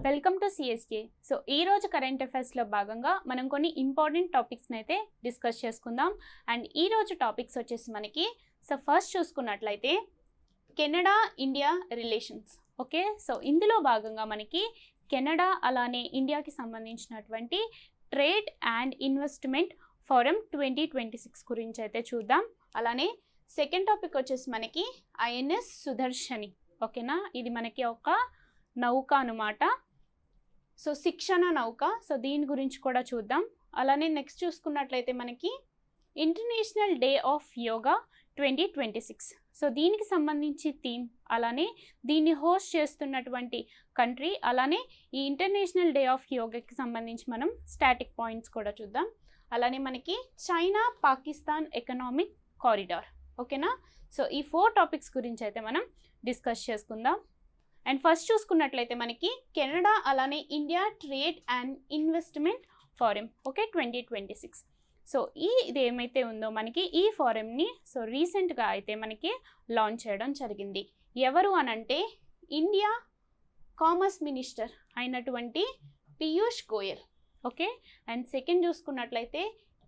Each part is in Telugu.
Welcome to CSK. సో ఈ రోజు కరెంట్ అఫైర్స్లో భాగంగా మనం కొన్ని ఇంపార్టెంట్ టాపిక్స్ని అయితే డిస్కస్ చేసుకుందాం. అండ్ ఈ రోజు టాపిక్స్ వచ్చేసి మనకి ఫస్ట్ చూసుకున్నట్లయితే Canada India relations. Okay, so ఇందులో భాగంగా మనకి కెనడా అలానే ఇండియాకి సంబంధించినటువంటి ట్రేడ్ అండ్ ఇన్వెస్ట్మెంట్ ఫోరం 2026 గురించి అయితే చూద్దాం. అలానే సెకండ్ టాపిక్ వచ్చేసి మనకి ఐఎన్ఎస్ సుదర్శని. ఓకేనా, ఇది మనకి ఒక నౌక అనమాట. సో శిక్షణ నౌక, సో దీని గురించి కూడా చూద్దాం. అలానే నెక్స్ట్ చూసుకున్నట్లయితే మనకి international day of yoga 2026. So దీనికి సంబంధించి థీమ్, అలానే దీన్ని హోస్ట్ చేస్తున్నటువంటి కంట్రీ, అలానే ఈ ఇంటర్నేషనల్ డే ఆఫ్ యోగాకి సంబంధించి మనం స్టాటిక్ పాయింట్స్ కూడా చూద్దాం. అలానే మనకి చైనా పాకిస్తాన్ ఎకనామిక్ కారిడార్. ఓకేనా, సో ఈ 4 టాపిక్స్ గురించి అయితే మనం డిస్కస్ చేసుకుందాం. అండ్ ఫస్ట్ చూసుకున్నట్లయితే మనకి కెనడా అలానే India trade and investment forum, okay, 2026. So ఇది ఏమైతే ఉందో మనకి ఈ ఫోరంని రీసెంట్గా అయితే మనకి లాంచ్ చేయడం జరిగింది. ఎవరు అనంటే ఇండియా కామర్స్ మినిస్టర్ అయినటువంటి Piyush Goyal. Okay, and second చూసుకున్నట్లయితే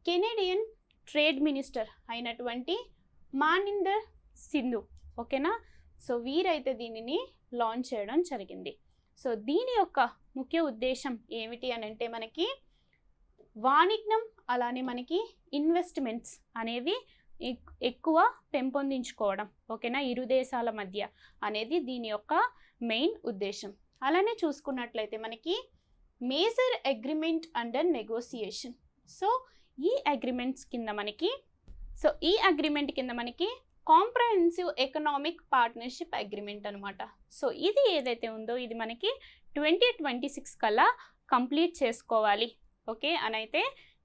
కెనేడియన్ ట్రేడ్ మినిస్టర్ అయినటువంటి మానిందర్ సింధు. ఓకేనా, సో వీరైతే దీనిని లాంచ్ చేయడం జరిగింది. సో దీని యొక్క ముఖ్య ఉద్దేశం ఏమిటి అని అంటే మనకి వాణిజ్యం అలానే మనకి ఇన్వెస్ట్మెంట్స్ అనేవి ఎక్కువ పెంపొందించుకోవడం. ఓకేనా, ఇరు దేశాల మధ్య అనేది దీని యొక్క మెయిన్ ఉద్దేశం. అలానే చూసుకున్నట్లయితే మనకి major agreement under negotiation. So ఈ అగ్రిమెంట్స్ కింద మనకి కాంప్రహెన్సివ్ ఎకనామిక్ పార్ట్నర్షిప్ అగ్రిమెంట్ అనమాట. సో ఇది ఏదైతే ఉందో ఇది మనకి 2026 కల్లా కంప్లీట్ చేసుకోవాలి, ఓకే అని అయితే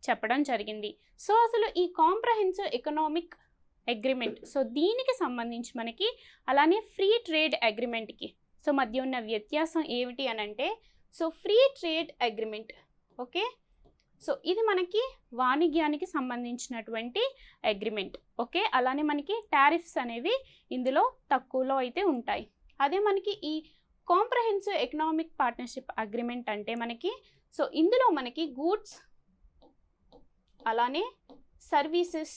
చెప్పడం జరిగింది. సో అసలు ఈ కాంప్రహెన్సివ్ ఎకనామిక్ అగ్రిమెంట్, సో దీనికి సంబంధించి మనకి అలానే ఫ్రీ ట్రేడ్ అగ్రిమెంట్కి మధ్య ఉన్న వ్యత్యాసం ఏమిటి అని అంటే free trade agreement, okay, so ఇది మనకి వాణిజ్యానికి సంబంధించినటువంటి అగ్రిమెంట్. ఓకే, అలానే మనకి టారిఫ్స్ అనేవి ఇందులో తక్కువలో అయితే ఉంటాయి. అదే మనకి ఈ కాంప్రహెన్సివ్ ఎకనామిక్ పార్ట్నర్షిప్ అగ్రిమెంట్ అంటే మనకి ఇందులో మనకి గూడ్స్ అలానే సర్వీసెస్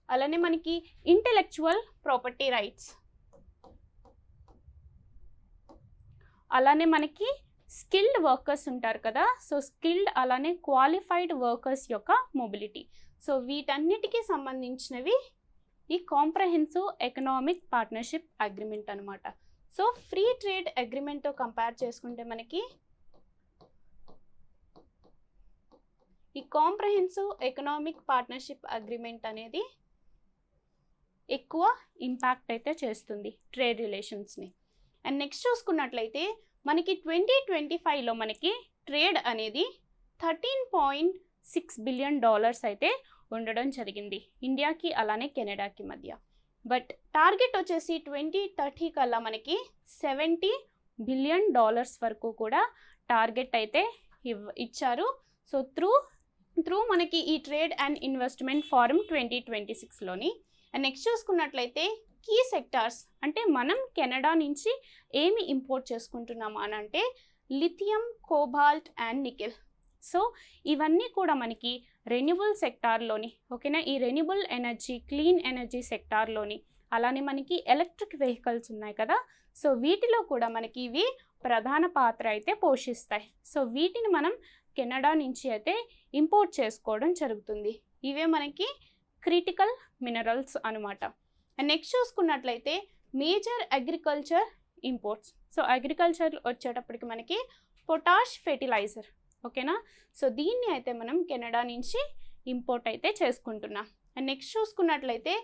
అలానే మనకి ఇంటెలెక్చువల్ ప్రాపర్టీ రైట్స్ అలానే మనకి స్కిల్డ్ వర్కర్స్ ఉంటారు కదా, స్కిల్డ్ అలానే క్వాలిఫైడ్ వర్కర్స్ యొక్క మొబిలిటీ, వీటన్నిటికీ సంబంధించినవి ఈ కాంప్రహెన్సివ్ ఎకనామిక్ పార్ట్నర్షిప్ అగ్రిమెంట్ అనమాట. ఫ్రీ ట్రేడ్ అగ్రిమెంట్తో కంపేర్ చేసుకుంటే మనకి ఈ కాంప్రహెన్సివ్ ఎకనామిక్ పార్ట్నర్షిప్ అగ్రిమెంట్ అనేది ఎక్కువ ఇంపాక్ట్ అయితే చేస్తుంది ట్రేడ్ రిలేషన్స్ని. అండ్ నెక్స్ట్ చూసుకున్నట్లయితే మనకి 2025లో మనకి ట్రేడ్ అనేది $13.6 బిలియన్ అయితే ఉండడం జరిగింది ఇండియాకి అలానే కెనడాకి మధ్య. బట్ టార్గెట్ వచ్చేసి 2030 కల్లా మనకి $70 బిలియన్ వరకు కూడా టార్గెట్ అయితే ఇచ్చారు. త్రూ మనకి ఈ ట్రేడ్ అండ్ ఇన్వెస్ట్మెంట్ ఫోరం 2026లోని. అండ్ నెక్స్ట్ చూసుకున్నట్లయితే కీ సెక్టార్స్ అంటే మనం కెనడా నుంచి ఏమి ఇంపోర్ట్ చేసుకుంటున్నాము అని అంటే లిథియం, కోబాల్ట్ అండ్ నికెల్. ఇవన్నీ కూడా మనకి రెన్యూబుల్ సెక్టార్లోని, ఓకేనా, ఈ రెన్యూబుల్ ఎనర్జీ క్లీన్ ఎనర్జీ సెక్టార్లోని, అలానే మనకి ఎలక్ట్రిక్ వెహికల్స్ ఉన్నాయి కదా, వీటిలో కూడా మనకి ఇవి ప్రధాన పాత్ర అయితే పోషిస్తాయి. వీటిని మనం కెనడా నుంచి అయితే ఇంపోర్ట్ చేసుకోవడం జరుగుతుంది. ఇవే మనకి క్రిటికల్ మినరల్స్ అనమాట. అండ్ నెక్స్ట్ చూసుకున్నట్లయితే మేజర్ అగ్రికల్చర్ ఇంపోర్ట్స్. అగ్రికల్చర్ వచ్చేటప్పటికి మనకి పొటాష్ ఫెర్టిలైజర్, ఓకేనా, దీన్ని అయితే మనం కెనడా నుంచి ఇంపోర్ట్ అయితే చేసుకుంటున్నాం. అండ్ నెక్స్ట్ చూసుకున్నట్లయితే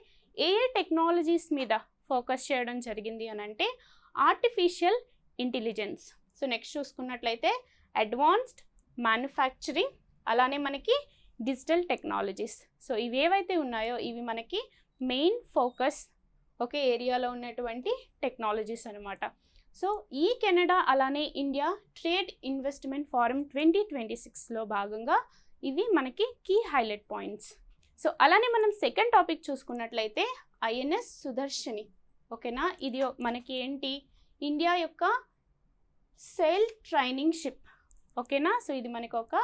ఏ టెక్నాలజీస్ మీద ఫోకస్ చేయడం జరిగింది అని అంటే ఆర్టిఫిషియల్ ఇంటెలిజెన్స్. నెక్స్ట్ చూసుకున్నట్లయితే అడ్వాన్స్డ్ మ్యానుఫ్యాక్చరింగ్ అలానే మనకి డిజిటల్ టెక్నాలజీస్. ఇవేవైతే ఉన్నాయో ఇవి మనకి మెయిన్ ఫోకస్ ఒకే ఏరియాలో ఉన్నటువంటి టెక్నాలజీస్ అనమాట. ఈ కెనడా అలానే ఇండియా ట్రేడ్ ఇన్వెస్ట్మెంట్ ఫోరం 2026లో భాగంగా ఇవి మనకి కీ హైలైట్ పాయింట్స్. అలానే మనం సెకండ్ టాపిక్ చూసుకున్నట్లయితే ఐఎన్ఎస్ సుదర్శని. ఓకేనా, ఇది మనకి ఏంటి ఇండియా యొక్క సెయిల్ ట్రైనింగ్ షిప్. ఓకేనా, సో ఇది మనకి ఒక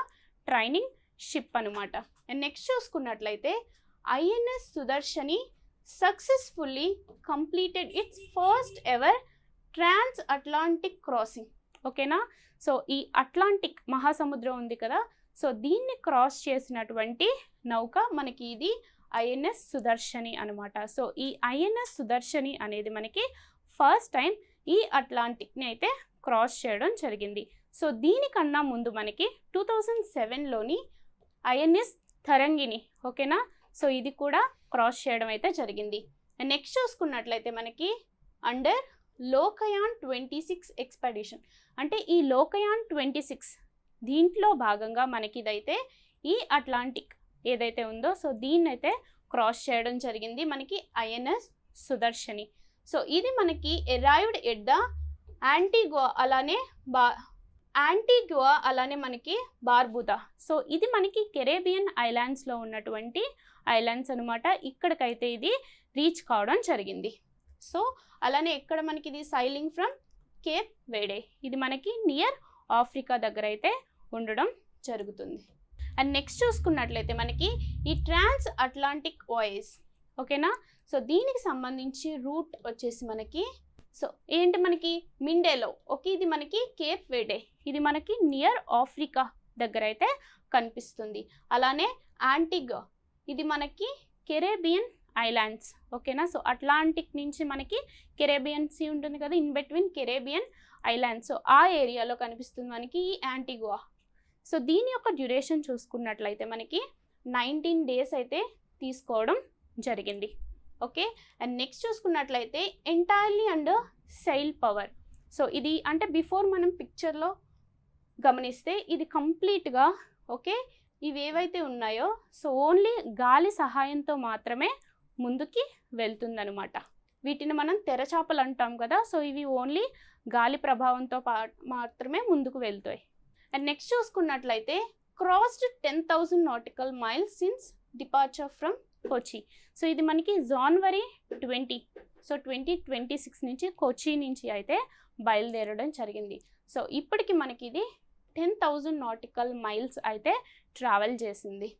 ట్రైనింగ్ షిప్ అనమాట. అండ్ నెక్స్ట్ చూసుకున్నట్లయితే INS Sudarshini successfully completed its first ever trans Atlantic crossing. ఓకేనా, సో ఈ అట్లాంటిక్ మహాసముద్రం ఉంది కదా, సో దీన్ని క్రాస్ చేసినటువంటి నౌక మనకి ఇది ఐఎన్ఎస్ సుదర్శని అనమాట. సో ఈ ఐఎన్ఎస్ సుదర్శని అనేది మనకి ఫస్ట్ టైం ఈ అట్లాంటిక్ని అయితే క్రాస్ చేయడం జరిగింది. సో దీనికన్నా ముందు మనకి 2007లోని ఐఎన్ఎస్ తరంగిణి. ఓకేనా, సో ఇది కూడా క్రాస్ చేయడం అయితే జరిగింది. నెక్స్ట్ చూసుకున్నట్లయితే మనకి అండర్ లోకయాన్ 26 ఎక్స్పెడిషన్, అంటే ఈ లోకయాన్ 26 దీంట్లో భాగంగా మనకి ఇదైతే ఈ అట్లాంటిక్ ఏదైతే ఉందో సో దీన్ని అయితే క్రాస్ చేయడం జరిగింది మనకి ఐఎన్ఎస్ సుదర్శని. సో ఇది మనకి అరైవ్డ్ ఎట్ ద యాంటిగ్వా అలానే మనకి బార్బుదా. సో ఇది మనకి కెరేబియన్ ఐలాండ్స్లో ఉన్నటువంటి ఐలాండ్స్ అనమాట. ఇక్కడికైతే ఇది రీచ్ కావడం జరిగింది. సో అలానే ఎక్కడ మనకి ఇది సైలింగ్ ఫ్రమ్ కేప్ వేడే, ఇది మనకి నియర్ ఆఫ్రికా దగ్గర అయితే ఉండడం జరుగుతుంది. అండ్ నెక్స్ట్ చూసుకున్నట్లయితే మనకి ఈ ట్రాన్స్ అట్లాంటిక్ వాయేజ్. ఓకేనా, సో దీనికి సంబంధించి రూట్ వచ్చేసి మనకి సో ఏంటి మనకి మిండేలో. ఓకే, ఇది మనకి కేప్ వేడే, ఇది మనకి నియర్ ఆఫ్రికా దగ్గర అయితే కనిపిస్తుంది. అలానే యాంటిగా, ఇది మనకి కెరేబియన్ ఐలాండ్స్. ఓకేనా, సో అట్లాంటిక్ నుంచి మనకి కెరేబియన్ సీ ఉంటుంది కదా, in between Caribbean islands, so ఆ ఏరియాలో కనిపిస్తుంది మనకి ఈ యాంటిగువా. సో దీని యొక్క డ్యూరేషన్ చూసుకున్నట్లయితే మనకి 19 days అయితే తీసుకోవడం జరిగింది. ఓకే, అండ్ నెక్స్ట్ చూసుకున్నట్లయితే entirely under SAIL power. So ఇది అంటే బిఫోర్ మనం పిక్చర్లో గమనిస్తే ఇది కంప్లీట్గా ఓకే ఇవి ఏవైతే ఉన్నాయో సో ఓన్లీ గాలి సహాయంతో మాత్రమే ముందుకి వెళ్తుందనమాట. వీటిని మనం తెరచాపలు అంటాం కదా, సో ఇవి ఓన్లీ గాలి ప్రభావంతో మాత్రమే ముందుకు వెళ్తాయి. అండ్ నెక్స్ట్ చూసుకున్నట్లయితే crossed 10,000 nautical miles since departure from Kochi. So ఇది మనకి జనవరి 20 సో 2026 నుంచి కోచి నుంచి అయితే బయలుదేరడం జరిగింది. సో ఇప్పటికి మనకి ఇది 10,000 nautical miles అయితే ట్రావెల్ చేసింది.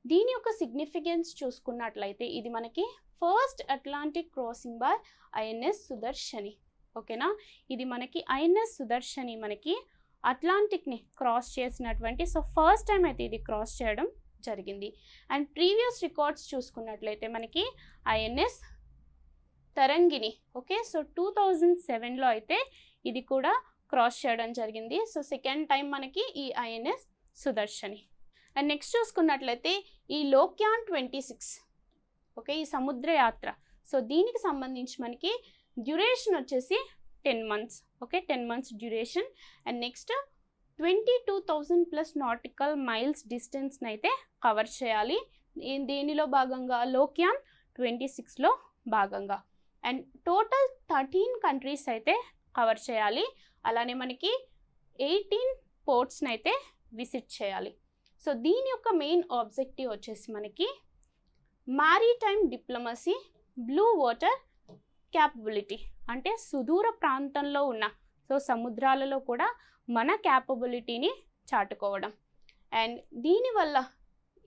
దీని యొక్క సిగ్నిఫికెన్స్ చూసుకున్నట్లయితే ఇది మనకి first Atlantic crossing by INS Sudarshini. ఓకేనా, ఇది మనకి ఐఎన్ఎస్ సుదర్శని మనకి అట్లాంటిక్ని క్రాస్ చేసినటువంటి సో ఫస్ట్ టైం అయితే ఇది క్రాస్ చేయడం జరిగింది. అండ్ ప్రీవియస్ రికార్డ్స్ చూసుకున్నట్లయితే మనకి ఐఎన్ఎస్ తరంగిణి. ఓకే, సో 2007లో అయితే ఇది కూడా క్రాస్ చేయడం జరిగింది. సో సెకండ్ టైం మనకి ఈ ఐఎన్ఎస్ సుదర్శని. అండ్ నెక్స్ట్ చూసుకున్నట్లయితే ఈ లోక్యాన్ 26 ఓకే ఈ సముద్ర యాత్ర. సో దీనికి సంబంధించి మనకి డ్యూరేషన్ వచ్చేసి 10 months. Okay, 10 months duration. And next 22,000+ nautical miles డిస్టెన్స్ని అయితే కవర్ చేయాలి. దీనిలో భాగంగా లోక్యాన్ 26లో భాగంగా. అండ్ టోటల్ 13 countries అయితే కవర్ చేయాలి. అలానే మనకి 18 portsని అయితే విజిట్ చేయాలి. సో దీని యొక్క మెయిన్ ఆబ్జెక్టివ్ వచ్చేసి మనకి maritime diplomacy, blue water capability, అంటే సుదూర ప్రాంతంలో ఉన్న సో సముద్రాలలో కూడా మన క్యాపబిలిటీని చాటుకోవడం. అండ్ దీనివల్ల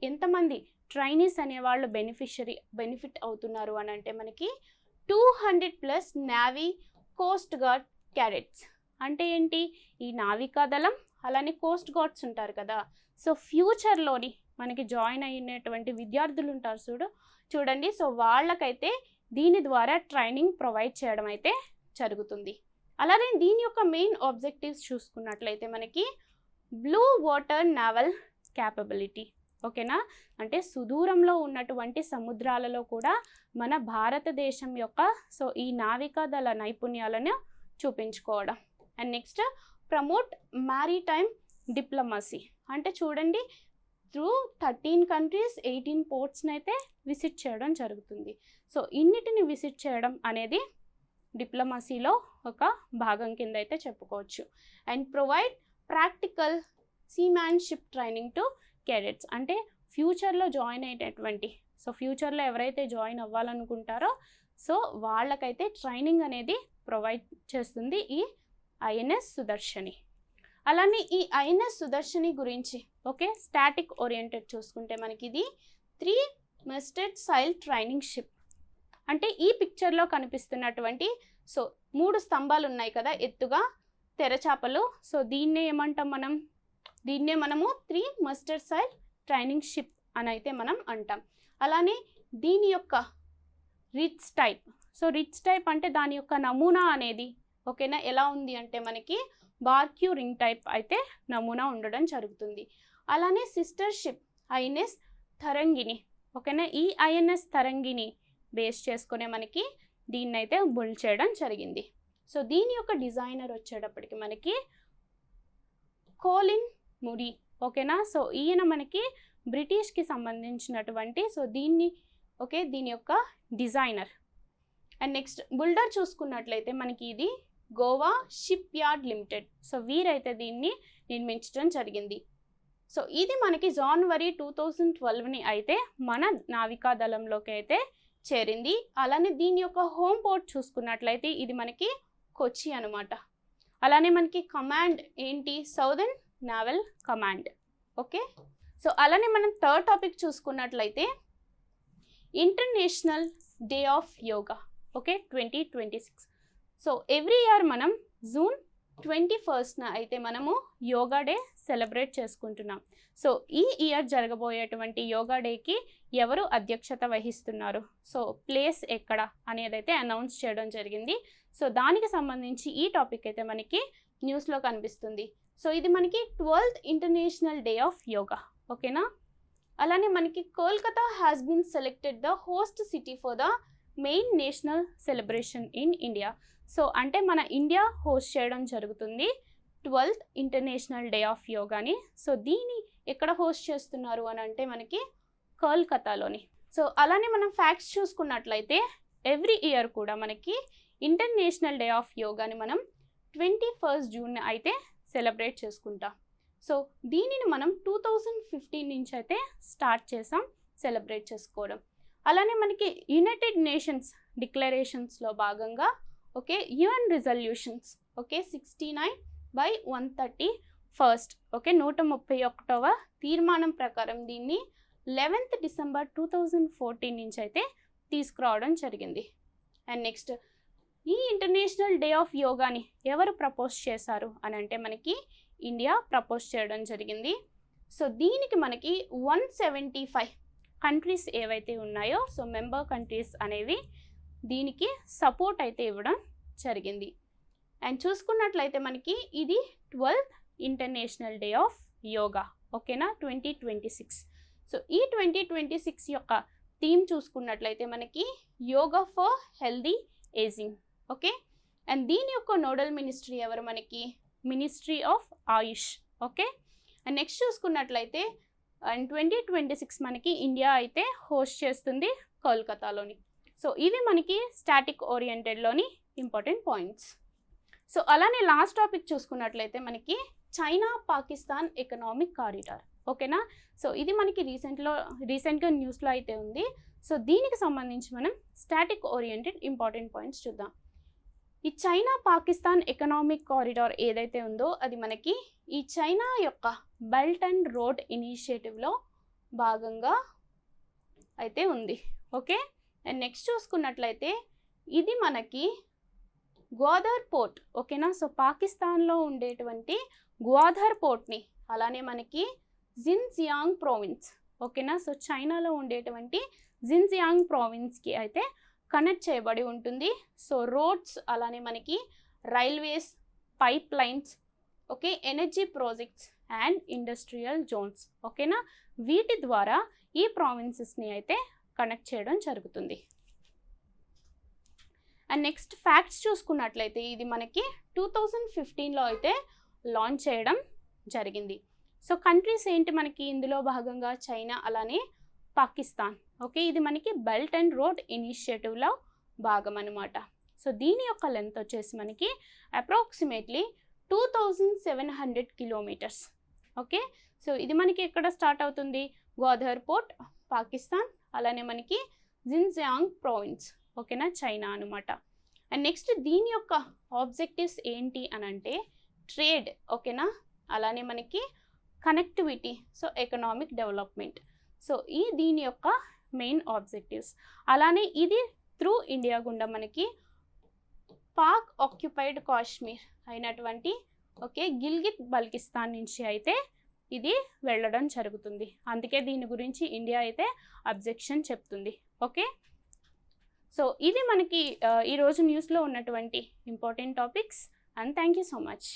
ఎంతమంది ట్రైనీస్ అనేవాళ్ళు బెనిఫిట్ అవుతున్నారు అని అంటే మనకి 200+ నావీ కోస్ట్ గార్డ్ క్యాడెట్స్. అంటే ఏంటి, ఈ నావికాదళం అలానే కోస్ట్ గార్డ్స్ ఉంటారు కదా, సో ఫ్యూచర్లోని మనకి జాయిన్ అయినటువంటి విద్యార్థులు ఉంటారు చూడండి, సో వాళ్ళకైతే దీని ద్వారా ట్రైనింగ్ ప్రొవైడ్ చేయడం అయితే జరుగుతుంది. అలానే దీని యొక్క మెయిన్ ఆబ్జెక్టివ్స్ చూసుకున్నట్లయితే మనకి బ్లూ వాటర్ నావల్ క్యాపబిలిటీ. ఓకేనా, అంటే సుదూరంలో ఉన్నటువంటి సముద్రాలలో కూడా మన భారతదేశం యొక్క సో ఈ నావికాదళ నైపుణ్యాలను చూపించుకోవడం. And next promote maritime diplomacy, అంటే చూడండి త్రూ 13 countries 18 portsని అయితే విజిట్ చేయడం జరుగుతుంది. సో ఇన్నిటిని విజిట్ చేయడం అనేది డిప్లొమసీలో ఒక భాగం కింద అయితే చెప్పుకోవచ్చు. And provide practical seamanship training to cadets, అంటే ఫ్యూచర్లో జాయిన్ అయ్యేటటువంటి సో ఫ్యూచర్లో ఎవరైతే జాయిన్ అవ్వాలనుకుంటారో సో వాళ్ళకైతే ట్రైనింగ్ అనేది ప్రొవైడ్ చేస్తుంది ఈ ఐఎన్ఎస్ సుదర్శని. అలానే ఈ ఐఎన్ఎస్ సుదర్శని గురించి ఓకే స్టాటిక్ ఓరియంటెడ్ చూసుకుంటే మనకి ఇది 3 masted sail ట్రైనింగ్ షిప్. అంటే ఈ పిక్చర్లో కనిపిస్తున్నటువంటి సో 3 స్తంభాలు ఉన్నాయి కదా ఎత్తుగా తెరచాపలు. సో దీన్నే ఏమంటాం మనం, దీన్నే మనము 3 masted sail ట్రైనింగ్ షిప్ అని అయితే మనం అంటాం. అలానే దీని యొక్క rich type, so rich type అంటే దాని యొక్క నమూనా అనేది ఓకేనా ఎలా ఉంది అంటే మనకి బార్క్యూ రింగ్ టైప్ అయితే నమూనా ఉండడం జరుగుతుంది. అలానే సిస్టర్ షిప్ ఐఎన్ఎస్ తరంగిణి ఓకేనా, ఈ ఐఎన్ఎస్ తరంగిణి బేస్ చేసుకునే మనకి దీన్ని అయితే బిల్డ్ చేయడం జరిగింది. సో దీని యొక్క డిజైనర్ వచ్చేటప్పటికి మనకి కోలిన్ మురీ ఓకేనా. సో ఈయన మనకి బ్రిటిష్కి సంబంధించినటువంటి సో దీన్ని ఓకే దీని యొక్క డిజైనర్. అండ్ నెక్స్ట్ బిల్డర్ చూసుకున్నట్లయితే మనకి ఇది Goa shipyard limited. So వీరైతే దీన్ని నిర్మించడం జరిగింది. సో ఇది మనకి జనవరి 2012ని అయితే మన నావికా దళంలోకి అయితే చేరింది. అలానే దీని యొక్క హోమ్ పోర్ట్ చూసుకున్నట్లయితే ఇది మనకి కొచ్చి అనమాట. అలానే మనకి కమాండ్ ఏంటి, southern naval command okay. So అలానే మనం థర్డ్ టాపిక్ చూసుకున్నట్లయితే international day of yoga okay 2026. So every year మనం జూన్ 21న అయితే మనము యోగా డే సెలబ్రేట్ చేసుకుంటున్నాం. సో ఈ ఇయర్ జరగబోయేటువంటి యోగా డేకి ఎవరు అధ్యక్షత వహిస్తున్నారు, సో ప్లేస్ ఎక్కడ అనేది అయితే అనౌన్స్ చేయడం జరిగింది. సో దానికి సంబంధించి ఈ టాపిక్ అయితే మనకి న్యూస్లో కనిపిస్తుంది. సో ఇది మనకి 12th international day of yoga ఓకేనా. అలానే మనకి Kolkata has been selected the host city for the main national celebration in India. So అంటే మన ఇండియా హోస్ట్ చేయడం జరుగుతుంది 12th ఇంటర్నేషనల్ డే ఆఫ్ యోగాని. సో దీన్ని ఎక్కడ హోస్ట్ చేస్తున్నారు అని అంటే మనకి కోల్కతాలోని. సో అలానే మనం ఫ్యాక్ట్స్ చూసుకున్నట్లయితే ఎవ్రీ ఇయర్ కూడా మనకి ఇంటర్నేషనల్ డే ఆఫ్ యోగాని మనం 21st జూన్ అయితే సెలబ్రేట్ చేసుకుంటాం. సో దీనిని మనం 2015 నుంచి అయితే స్టార్ట్ చేసాం సెలబ్రేట్ చేసుకోవడం. అలానే మనకి యునైటెడ్ నేషన్స్ డిక్లరేషన్స్లో భాగంగా okay UN resolutions okay 69/131 okay 131వ తీర్మానం ప్రకారం దీన్ని 11th డిసెంబర్ 2014 నుంచి అయితే తీసుకురావడం జరిగింది. అండ్ నెక్స్ట్ ఈ ఇంటర్నేషనల్ డే ఆఫ్ యోగాని ఎవరు ప్రపోజ్ చేశారు అని అంటే మనకి ఇండియా ప్రపోజ్ చేయడం జరిగింది. సో దీనికి మనకి 175 కంట్రీస్ ఏవైతే ఉన్నాయో సో మెంబర్ కంట్రీస్ అనేవి దీనికి సపోర్ట్ అయితే ఇవ్వడం జరిగింది. అండ్ చూసుకున్నట్లయితే మనకి ఇది 12th international day of yoga ఓకేనా 2026. సో ఈ 2026 యొక్క థీమ్ చూసుకున్నట్లయితే మనకి yoga for healthy ageing okay. And దీని యొక్క నోడల్ మినిస్ట్రీ ఎవరు మనకి ministry of Ayush okay. And next చూసుకున్నట్లయితే అండ్ 2026 మనకి ఇండియా అయితే హోస్ట్ చేస్తుంది కోల్కతాలోని. సో ఇవి మనకి స్టాటిక్ ఓరియంటెడ్లోని ఇంపార్టెంట్ పాయింట్స్. సో అలానే లాస్ట్ టాపిక్ చూసుకున్నట్లయితే మనకి చైనా పాకిస్తాన్ ఎకనామిక్ కారిడార్ ఓకేనా. సో ఇది మనకి రీసెంట్గా న్యూస్లో అయితే ఉంది. సో దీనికి సంబంధించి మనం స్టాటిక్ ఓరియంటెడ్ ఇంపార్టెంట్ పాయింట్స్ చూద్దాం. ఈ చైనా పాకిస్తాన్ ఎకనామిక్ కారిడార్ ఏదైతే ఉందో అది మనకి ఈ చైనా యొక్క బెల్ట్ అండ్ రోడ్ ఇనిషియేటివ్లో భాగంగా అయితే ఉంది ఓకే. అండ్ నెక్స్ట్ చూసుకున్నట్లయితే ఇది మనకి గ్వాదర్ పోర్ట్ ఓకేనా. సో పాకిస్తాన్లో ఉండేటువంటి గ్వాదర్ పోర్ట్ని అలానే మనకి జిన్జియాంగ్ ప్రావిన్స్ ఓకేనా. సో చైనాలో ఉండేటువంటి జిన్జియాంగ్ ప్రావిన్స్కి అయితే కనెక్ట్ చేయబడి ఉంటుంది. సో రోడ్స్ అలానే మనకి railways pipe lines okay energy projects and industrial Jones ఓకేనా వీటి ద్వారా ఈ ప్రావిన్సెస్ని అయితే కనెక్ట్ చేయడం జరుగుతుంది. అండ్ నెక్స్ట్ ఫ్యాక్ట్స్ చూసుకున్నట్లయితే ఇది మనకి 2015లో అయితే లాంచ్ చేయడం జరిగింది. సో కంట్రీస్ ఏంటి మనకి ఇందులో భాగంగా చైనా అలానే పాకిస్తాన్ ఓకే. ఇది మనకి బెల్ట్ అండ్ రోడ్ ఇనిషియేటివ్లో భాగం అనమాట. సో దీని యొక్క లెంత్ వచ్చేసి మనకి అప్రాక్సిమేట్లీ 2700 కిలోమీటర్స్ ఓకే. సో ఇది మనకి ఎక్కడ స్టార్ట్ అవుతుంది గ్వాదర్ పోర్ట్ పాకిస్తాన్ అలానే మనకి జిన్జియాంగ్ ప్రావిన్స్ ఓకేనా చైనా అనమాట. అండ్ నెక్స్ట్ దీని యొక్క ఆబ్జెక్టివ్స్ ఏంటి అని అంటే ట్రేడ్, ఓకేనా, అలానే మనకి connectivity, so economic development. So దీని యొక్క మెయిన్ ఆబ్జెక్టివ్స్. అలానే ఇది త్రూ ఇండియా గుండా మనకి పాక్ ఆక్యుపైడ్ కాశ్మీర్ అయినటువంటి ఓకే గిల్గిట్ బల్టిస్తాన్ నుంచి అయితే ఇది వెళ్ళడం జరుగుతుంది. అందుకే దీని గురించి ఇండియా అయితే అబ్జెక్షన్ చెప్తుంది. ఓకే, సో ఇది మనకి ఈరోజు న్యూస్లో ఉన్నటువంటి important topics. And thank you so much.